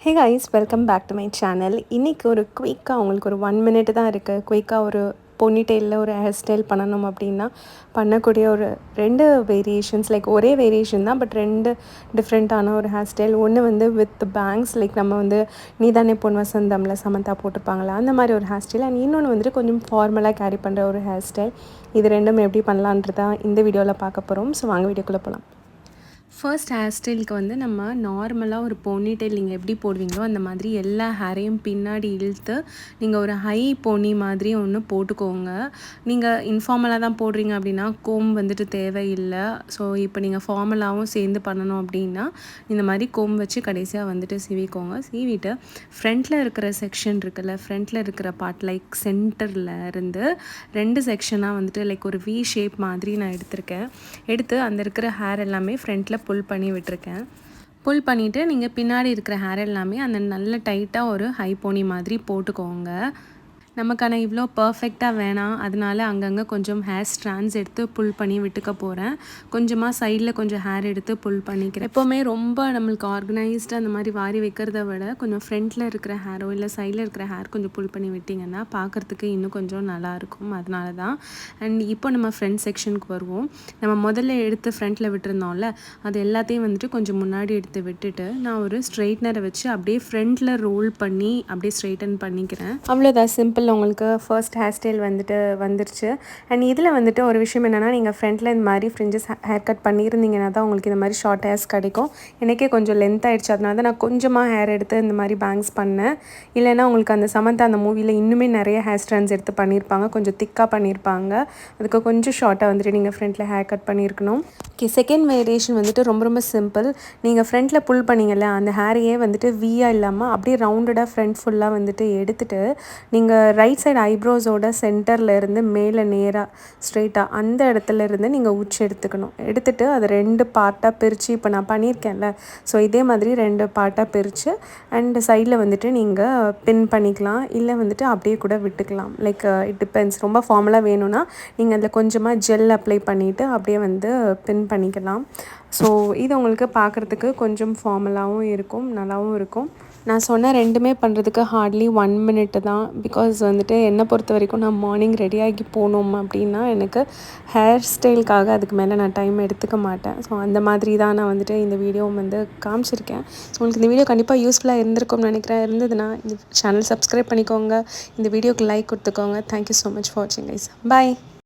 Hey guys, welcome back to my channel. இன்றைக்கி ஒரு குயிக்காக உங்களுக்கு ஒரு 1 minute தான் இருக்குது. குயிக்காக ஒரு பொனிடெயிலில் ஒரு ஹேர் ஸ்டைல் பண்ணணும் அப்படின்னா பண்ணக்கூடிய ஒரு 2 வேரியேஷன்ஸ், லைக் ஒரே வேரியேஷன் தான், பட் 2 டிஃப்ரெண்ட்டான ஒரு ஹேர் ஸ்டைல். ஒன்று வந்து வித் பேங்க்ஸ், லைக் நம்ம வந்து நீதானே பொன் வசந்தம்ல சமந்தா போட்டிருப்பாங்களா அந்த மாதிரி ஒரு ஹேர் ஸ்டைல். அண்ட் இன்னொன்று வந்துட்டு கொஞ்சம் ஃபார்மலாக கேரி பண்ணுற ஒரு ஹேர் ஸ்டைல். இது ரெண்டும் எப்படி பண்ணலான்றதான் இந்த வீடியோவில் பார்க்க போகிறோம். ஸோ வாங்க வீடியோக்குள்ளே போகலாம். ஃபர்ஸ்ட் ஹேர் ஸ்டைலுக்கு வந்து நம்ம நார்மலாக ஒரு போனிடெயில் நீங்கள் எப்படி போடுவீங்களோ அந்த மாதிரி எல்லா ஹேரையும் பின்னாடி இழுத்து நீங்கள் ஒரு ஹை போனி மாதிரி ஒன்று போட்டுக்கோங்க. நீங்கள் இன்ஃபார்மலாக தான் போடுறீங்க அப்படின்னா கோம் வந்துட்டு தேவையில்லை. ஸோ இப்போ நீங்கள் ஃபார்மலாகவும் சேர்ந்து பண்ணணும் அப்படின்னா இந்த மாதிரி கோம் வச்சு கடைசியாக வந்துட்டு சீவிக்கோங்க. சீவிட்டு ஃப்ரண்ட்டில் இருக்கிற செக்ஷன் இருக்குல்ல, ஃப்ரண்ட்டில் இருக்கிற பார்ட் லைக் சென்டரில் இருந்து 2 செக்ஷனாக வந்துட்டு லைக் ஒரு வி ஷேப் மாதிரி நான் எடுத்து அந்த இருக்கிற ஹேர் எல்லாமே ஃப்ரண்ட்டில் புல் பண்ணி விட்டுருக்கேன். புல் பண்ணிவிட்டு நீங்கள் பின்னாடி இருக்கிற ஹேர் எல்லாமே அந்த நல்ல டைட்டாக ஒரு ஹை போனி மாதிரி போட்டுக்கோங்க. நமக்கான இவ்வளோ பர்ஃபெக்டாக வேணாம், அதனால அங்கங்கே கொஞ்சம் ஹேர் ஸ்ட்ராண்ட்ஸ் எடுத்து புல் பண்ணி விட்டுக்க போகிறேன். கொஞ்சமாக சைடில் கொஞ்சம் ஹேர் எடுத்து புல் பண்ணிக்கிறேன். எப்போவுமே ரொம்ப நம்மளுக்கு ஆர்கனைஸ்டாக அந்த மாதிரி வாரி வைக்கிறத விட கொஞ்சம் ஃப்ரண்ட்டில் இருக்கிற ஹேரோ இல்லை சைடில் இருக்கிற ஹேர் கொஞ்சம் புல் பண்ணி விட்டிங்கன்னா பார்க்குறதுக்கு இன்னும் கொஞ்சம் நல்லாயிருக்கும். அதனால தான். அண்ட் இப்போ நம்ம ஃப்ரண்ட் செக்ஷனுக்கு வருவோம். நம்ம முதல்ல எடுத்து ஃப்ரண்ட்டில் விட்டுருந்தோம்ல, அது எல்லாத்தையும் வந்துட்டு கொஞ்சம் முன்னாடி எடுத்து விட்டுட்டு நான் ஒரு ஸ்ட்ரெயிட்னரை வச்சு அப்படியே ஃப்ரண்ட்டில் ரோல் பண்ணி அப்படியே ஸ்ட்ரெயிட்டன் பண்ணிக்கிறேன். அவ்வளோதான், சிம்பிள். உங்களுக்கு ஃபர்ஸ்ட் ஹேர் ஸ்டைல் வந்துருச்சு. அண்ட் இதில் வந்துட்டு ஒரு விஷயம் என்னென்னா, நீங்கள் ஃப்ரண்ட்டில் இந்த மாதிரி ஃப்ரிஞ்சஸ் ஹேர் கட் பண்ணியிருந்தீங்கன்னா தான் உங்களுக்கு இந்த மாதிரி ஷார்ட் ஹேர்ஸ் கிடைக்கும். எனக்கே கொஞ்சம் லென்த் ஆகிடுச்சு, அதனால தான் நான் கொஞ்சமாக ஹேர் எடுத்து இந்த மாதிரி பேங்க்ஸ் பண்ணேன். இல்லைன்னா உங்களுக்கு அந்த சமந்தா அந்த மூவியில் இன்னுமே நிறைய ஹேர் ஸ்ட்ராண்ட்ஸ் எடுத்து பண்ணியிருப்பாங்க, கொஞ்சம் திக்காக பண்ணியிருப்பாங்க. அதுக்கு கொஞ்சம் ஷார்ட்டாக வந்துட்டு நீங்கள் ஃப்ரண்ட்டில் ஹேர் கட் பண்ணியிருக்கணும். ஓகே, செகண்ட் வேரியேஷன் வந்துட்டு ரொம்ப ரொம்ப சிம்பிள். நீங்கள் ஃப்ரண்ட்டில் புல் பண்ணிங்கல்ல, அந்த ஹேரையே வந்துட்டு வீயாக இல்லாமல் அப்படியே ரவுண்டடாக ஃப்ரண்ட் ஃபுல்லாக வந்துட்டு எடுத்துகிட்டு நீங்கள் ரைட் சைடு ஐப்ரோஸோட சென்டரில் இருந்து மேலே நேராக ஸ்ட்ரெயிட்டாக அந்த இடத்துல இருந்து நீங்கள் உச்சி எடுத்துகிட்டு அதை 2 பார்ட்டாக பிரித்து இப்போ நான் பண்ணியிருக்கேன்ல, ஸோ இதே மாதிரி 2 பார்ட்டாக பிரித்து அண்ட் சைடில் வந்துட்டு நீங்கள் பின் பண்ணிக்கலாம், இல்லை வந்துட்டு அப்படியே கூட விட்டுக்கலாம். Like it depends. ரொம்ப ஃபார்மலாக வேணும்னா நீங்கள் அதில் கொஞ்சமாக ஜெல் அப்ளை பண்ணிவிட்டு அப்படியே வந்து பின் பண்ணிக்கலாம். ஸோ இது உங்களுக்கு பார்க்குறதுக்கு கொஞ்சம் ஃபார்மலாகவும் இருக்கும், நல்லாவும் இருக்கும். நான் சொன்ன 2மே பண்ணுறதுக்கு ஹார்ட்லி 1 minute தான். பிகாஸ் வந்துட்டு என்னை பொறுத்த வரைக்கும் நான் மார்னிங் ரெடியாகி போகணும் அப்படின்னா எனக்கு ஹேர் ஸ்டைலுக்காக அதுக்கு மேலே நான் டைம் எடுத்துக்க மாட்டேன். ஸோ அந்த மாதிரி தான் நான் வந்துட்டு இந்த வீடியோ வந்து காமிச்சிருக்கேன். ஸோ உங்களுக்கு இந்த வீடியோ கண்டிப்பாக யூஸ்ஃபுல்லாக இருந்திருக்கும்னு நினைக்கிறேன். இருந்ததுன்னா இந்த சேனல் சப்ஸ்கிரைப் பண்ணிக்கோங்க, இந்த வீடியோக்கு லைக் கொடுத்துக்கோங்க. தேங்க்யூ ஸோ மச் ஃபார் வாட்சிங் கைஸ். பாய்.